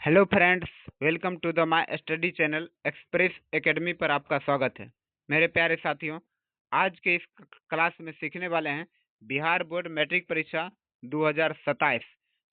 Hello friends, welcome to the my study channel express academy पर आपका स्वागत है। मेरे प्यारे साथियों, आज के इस क्लास में सीखने वाले हैं बिहार बोर्ड मैट्रिक परीक्षा 2027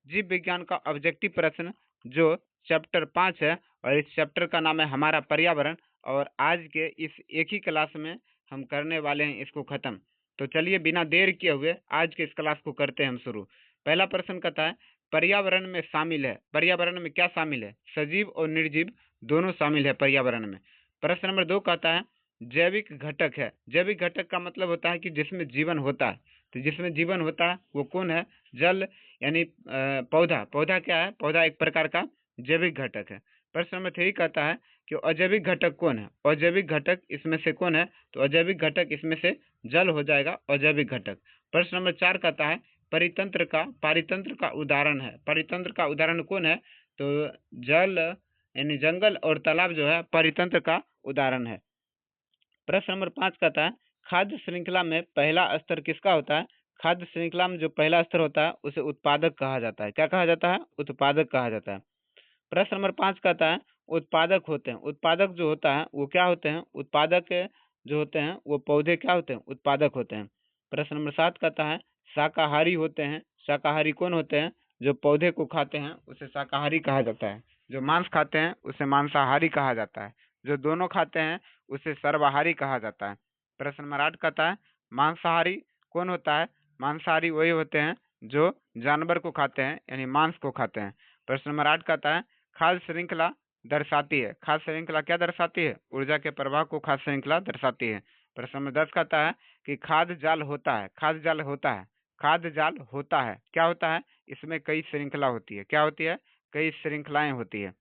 जीव विज्ञान का ऑब्जेक्टिव प्रश्न जो चैप्टर 5 है और इस चैप्टर का नाम है हमारा पर्यावरण। और आज के इस एक ही क्लास में हम करने वाले हैं इसको खत्म। तो चलिए बिना देर किए हुए आज के इस क्लास को करते हैं हम शुरू। पहला प्रश्न कहता है पर्यावरण में शामिल है। पर्यावरण में क्या शामिल है? सजीव और निर्जीव दोनों शामिल है पर्यावरण में। प्रश्न नंबर 2 कहता है जैविक घटक है। जैविक घटक का मतलब होता है कि जिसमें जीवन होता है। तो जिसमें जीवन होता है वो कौन है? जल यानी पौधा। पौधा क्या है? पौधा एक प्रकार का जैविक घटक है। प्रश्न नंबर 3 कहता है कि अजैविक घटक कौन है? अजैविक घटक इसमें से कौन है? तो अजैविक घटक इसमें से जल हो जाएगा अजैविक घटक। प्रश्न नंबर 4 कहता है पारितंत्र का उदाहरण है। पारितंत्र का उदाहरण कौन है? तो जल यानी जंगल और तालाब जो है पारितंत्र का उदाहरण है। प्रश्न नंबर 5 कहता है खाद्य श्रृंखला में पहला स्तर किसका होता है? खाद्य श्रृंखला में जो पहला स्तर होता है उसे उत्पादक कहा जाता है। क्या कहा जाता है? उत्पादक कहा जाता है। प्रश्न नंबर 5 कहता है उत्पादक होते हैं। उत्पादक जो होता है वो क्या होते हैं? उत्पादक जो होते हैं वो पौधे क्या होते हैं? उत्पादक होते हैं। प्रश्न नंबर 7 कहता है शाकाहारी होते हैं। शाकाहारी कौन होते हैं? जो पौधे को खाते हैं उसे शाकाहारी कहा जाता है। जो मांस खाते हैं उसे मांसाहारी कहा जाता है। जो दोनों खाते हैं उसे सर्वाहारी कहा जाता है। प्रश्न नंबर 8 कहता है मांसाहारी कौन होता है? मांसाहारी वही होते हैं जो जानवर को खाते हैं यानी मांस को खाते हैं। प्रश्न नंबर 8 कहता है खाद्य श्रृंखला दर्शाती है। खाद्य श्रृंखला क्या दर्शाती है? ऊर्जा के प्रवाह को खाद्य श्रृंखला दर्शाती है। प्रश्न नंबर 10 कहता है कि खाद्य जाल होता है। खाद्य जाल होता है। खाद्य जाल होता है क्या होता है? इसमें कई श्रृंखला होती है। क्या होती है? कई श्रृंखलाएं होती है।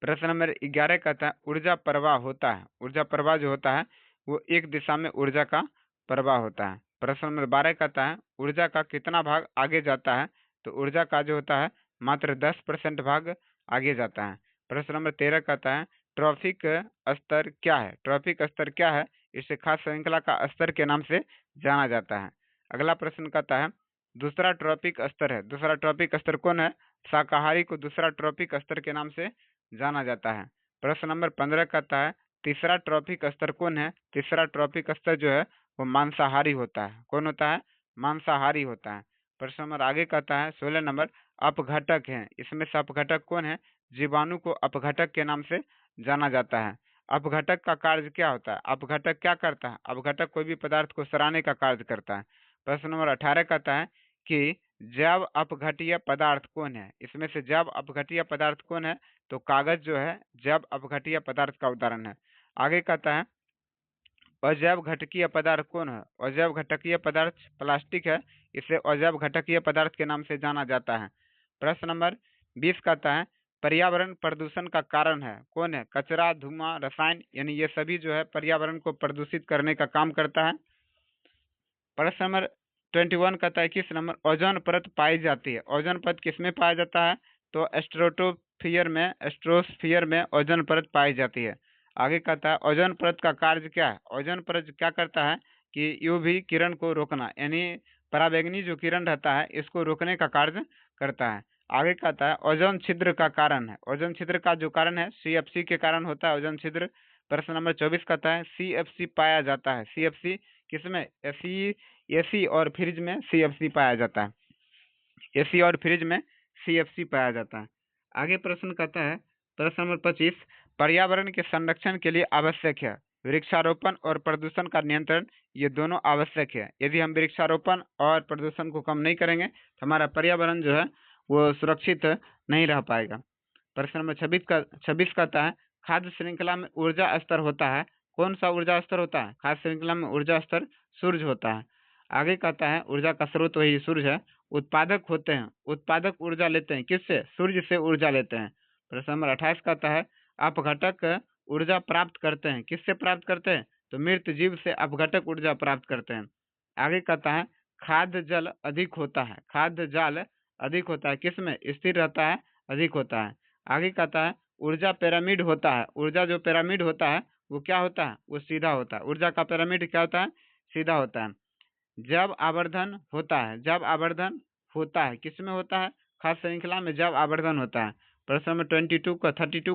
प्रश्न नंबर 11 कहता है ऊर्जा प्रवाह होता है। ऊर्जा प्रवाह जो होता है वो एक दिशा में ऊर्जा का प्रवाह होता है। प्रश्न नंबर 12 कहता है ऊर्जा का कितना भाग आगे जाता है? तो ऊर्जा का जो होता है मात्र 10% भाग आगे जाता है। प्रश्न नंबर 13 कहता है ट्रॉफिक स्तर क्या है? ट्रॉफिक स्तर क्या है? इसे खाद्य श्रृंखला का स्तर के नाम से जाना जाता है। अगला प्रश्न कहता है दूसरा ट्रॉफिक स्तर है। दूसरा ट्रॉफिक स्तर कौन है? शाकाहारी को दूसरा ट्रॉफिक स्तर के नाम से जाना जाता है। प्रश्न नंबर 15 कहता है तीसरा ट्रॉफिक स्तर कौन है? तीसरा ट्रॉफिक स्तर जो है वो मांसाहारी होता है। कौन होता है? मांसाहारी होता है। प्रश्न नंबर आगे कहता है 16 नंबर अपघटक है। इसमें से अपघटक कौन है? जीवाणु को अपघटक के नाम से जाना जाता है। अपघटक का कार्य क्या होता है? अपघटक क्या करता है? अपघटक कोई भी पदार्थ को सड़ाने का कार्य करता है। प्रश्न नंबर 18 कहता है कि जैव अपघटीय पदार्थ कौन है? इसमें से जैव अपघटीय पदार्थ कौन है? तो कागज जो है जैव अपघटीय पदार्थ का उदाहरण है। आगे कहता है अजैव घटकीय पदार्थ कौन है? अजैव घटकीय पदार्थ प्लास्टिक है। इसे अजैव घटकीय पदार्थ के नाम से जाना जाता है। प्रश्न नंबर 20 कहता है पर्यावरण प्रदूषण का कारण है। कौन है? कचरा, धुआं, रसायन यानी ये सभी जो है पर्यावरण को प्रदूषित करने का काम करता है। प्रश्न नंबर 21 कहता है किस नंबर ओजोन परत पाई जाती है? ओजोन परत किसमें पाया जाता है? तो स्ट्रोस्फियर में ओजोन परत पाई जाती है। आगे कहता है ओजोन परत का कार्य क्या है? ओजोन परत क्या करता है कि यूवी किरण को रोकना यानी पराबैंगनी जो किरण रहता है इसको रोकने का कार्य करता है। आगे कहता है ओजोन छिद्र का कारण है। ओजोन छिद्र का जो कारण है सीएफसी के कारण होता है ओजोन छिद्र। प्रश्न नंबर 24 कहता है सीएफसी पाया जाता है। सीएफसी किसमें? एसी और फ्रिज में सीएफसी पाया जाता है। एसी और फ्रिज में सीएफसी पाया जाता है। आगे प्रश्न कहता है प्रश्न नंबर 25 पर्यावरण के संरक्षण के लिए आवश्यक है वृक्षारोपण और प्रदूषण का नियंत्रण। ये दोनों आवश्यक है। यदि हम वृक्षारोपण और प्रदूषण को कम नहीं करेंगे तो हमारा पर्यावरण जो है वो सुरक्षित नहीं रह पाएगा। प्रश्न नंबर 26 कहता है खाद्य श्रृंखला में ऊर्जा स्तर होता है। कौन सा ऊर्जा स्तर होता है? खाद्य श्रृंखला में ऊर्जा स्तर सूर्य होता है। आगे कहता है ऊर्जा का स्रोत वही सूर्य है। उत्पादक होते हैं। उत्पादक ऊर्जा लेते हैं किससे? सूर्य से ऊर्जा लेते हैं। प्रश्न नंबर 28 कहता है अपघटक ऊर्जा प्राप्त करते हैं। किससे प्राप्त करते हैं? तो मृत जीव से अपघटक ऊर्जा प्राप्त करते हैं। आगे कहता है खाद्य जल अधिक होता है। खाद्य जाल अधिक होता है किसमें? स्थिर रहता है, अधिक होता है। आगे कहता है ऊर्जा पिरामिड होता है। ऊर्जा जो पिरामिड होता है वो क्या होता है? वो सीधा होता है। ऊर्जा का पिरामिड क्या होता है? सीधा होता है। जब आवर्धन होता है। जब आवर्धन होता है किसमें होता है? खाद्य श्रृंखला में जब आवर्धन होता है। प्रश्न नंबर 32 का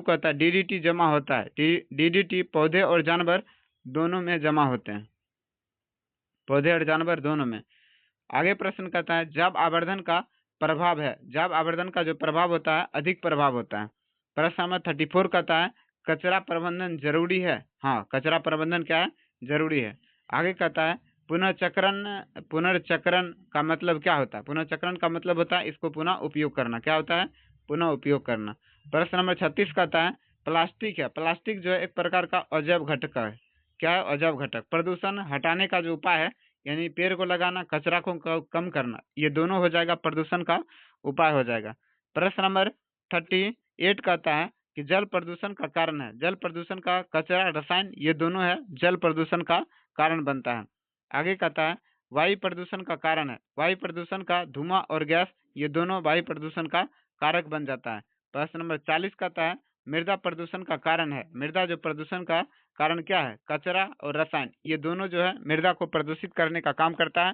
होता है डीडीटी जमा होता है। डीडीटी पौधे और जानवर दोनों में जमा होते हैं, पौधे और जानवर दोनों में। आगे प्रश्न कहता है जब आवर्धन का प्रभाव है, जब आवर्धन का जो प्रभाव होता है अधिक प्रभाव होता है। प्रश्न नंबर 34 कहता है कचरा प्रबंधन जरूरी है। हाँ, कचरा प्रबंधन क्या है, जरूरी है। आगे कहता है पुनर्चक्रण का मतलब क्या होता है। पुनर्चक्रण का मतलब होता है इसको पुनः उपयोग करना। क्या होता है, पुनः उपयोग करना। प्रश्न नंबर 36 कहता है प्लास्टिक है, प्लास्टिक जो है एक प्रकार का अजैव घटक है। क्या है, अजैव घटक। प्रदूषण हटाने का जो उपाय है, यानी पेड़ को लगाना, कचरा को कम करना, ये दोनों हो जाएगा, प्रदूषण का उपाय हो जाएगा। प्रश्न नंबर 38 कहता है कि जल प्रदूषण का कारण है। जल प्रदूषण का कचरा, रसायन, ये दोनों है जल प्रदूषण का कारण बनता है। आगे कहता है वायु प्रदूषण का कारण है। वायु प्रदूषण का धुआं और गैस, ये दोनों वायु प्रदूषण का कारक बन जाता है। प्रश्न नंबर 40 कहता है मृदा प्रदूषण का कारण है। मृदा जो प्रदूषण का कारण क्या है, कचरा और रसायन, ये दोनों जो है मृदा को प्रदूषित करने का काम करता है।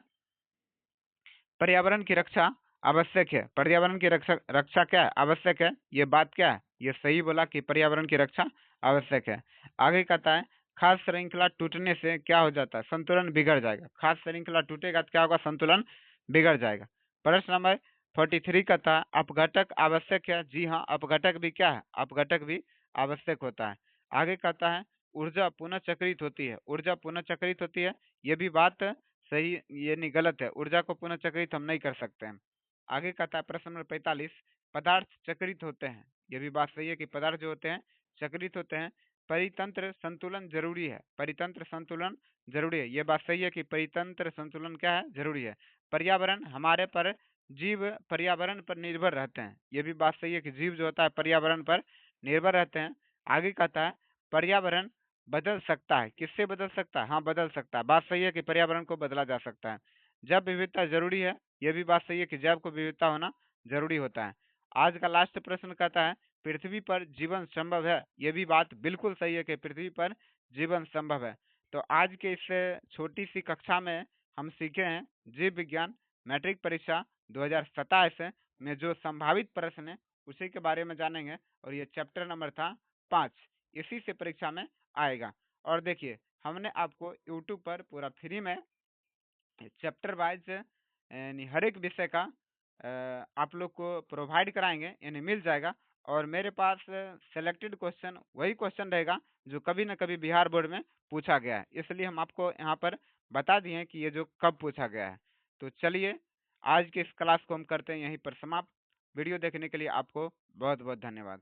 पर्यावरण की रक्षा आवश्यक है। पर्यावरण की रक्षा क्या है, आवश्यक है। ये बात क्या है, ये सही बोला कि पर्यावरण की रक्षा आवश्यक है। आगे कहता है खाद्य श्रृंखला टूटने से क्या हो जाता है, संतुलन बिगड़ जाएगा। खाद्य श्रृंखला टूटेगा तो क्या होगा, संतुलन बिगड़ जाएगा। प्रश्न नंबर 43 कहता है अपघटक आवश्यक है। जी हाँ, अपघटक भी क्या है, अपघटक भी आवश्यक होता है। आगे कहता है ऊर्जा पुनः चक्रित होती है। ऊर्जा पुनः चक्रित होती है, ये भी बात सही, ये नहीं, गलत है। ऊर्जा को पुनः चक्रित हम नहीं कर सकते हैं। आगे कहता है प्रश्न नंबर 45 पदार्थ चक्रित होते हैं। ये भी बात सही है कि पदार्थ जो होते हैं चक्रित होते हैं। परितंत्र संतुलन जरूरी है। परितंत्र संतुलन जरूरी है, ये बात सही है कि परितंत्र संतुलन क्या है, जरूरी है। पर्यावरण हमारे पर, जीव पर्यावरण पर निर्भर रहते हैं। ये भी बात सही है कि जीव जो होता है पर्यावरण पर निर्भर रहते हैं। आगे कहता है पर्यावरण बदल सकता है। किससे बदल सकता है, हाँ बदल सकता है। बात सही है कि पर्यावरण को बदला जा सकता है। जैव विविधता जरूरी है, यह भी बात सही है कि जैव को विविधता होना जरूरी होता है। आज का लास्ट प्रश्न कहता है पृथ्वी पर जीवन संभव है। यह भी बात बिल्कुल सही है कि पृथ्वी पर जीवन संभव है। तो आज के इस छोटी सी कक्षा में हम सीखे हैं जीव विज्ञान मैट्रिक परीक्षा 2027 में जो संभावित प्रश्न है उसी के बारे में जानेंगे। और ये चैप्टर नंबर था 5, इसी से परीक्षा में आएगा। और देखिए हमने आपको यूट्यूब पर पूरा फ्री में चैप्टर वाइज यानी हर एक विषय का आप लोग को प्रोवाइड कराएंगे, यानी मिल जाएगा। और मेरे पास सेलेक्टेड क्वेश्चन वही क्वेश्चन रहेगा जो कभी न कभी बिहार बोर्ड में पूछा गया है, इसलिए हम आपको यहाँ पर बता दिए हैं कि ये जो कब पूछा गया है। तो चलिए आज के इस क्लास को हम करते हैं यहीं पर समाप्त। वीडियो देखने के लिए आपको बहुत बहुत धन्यवाद।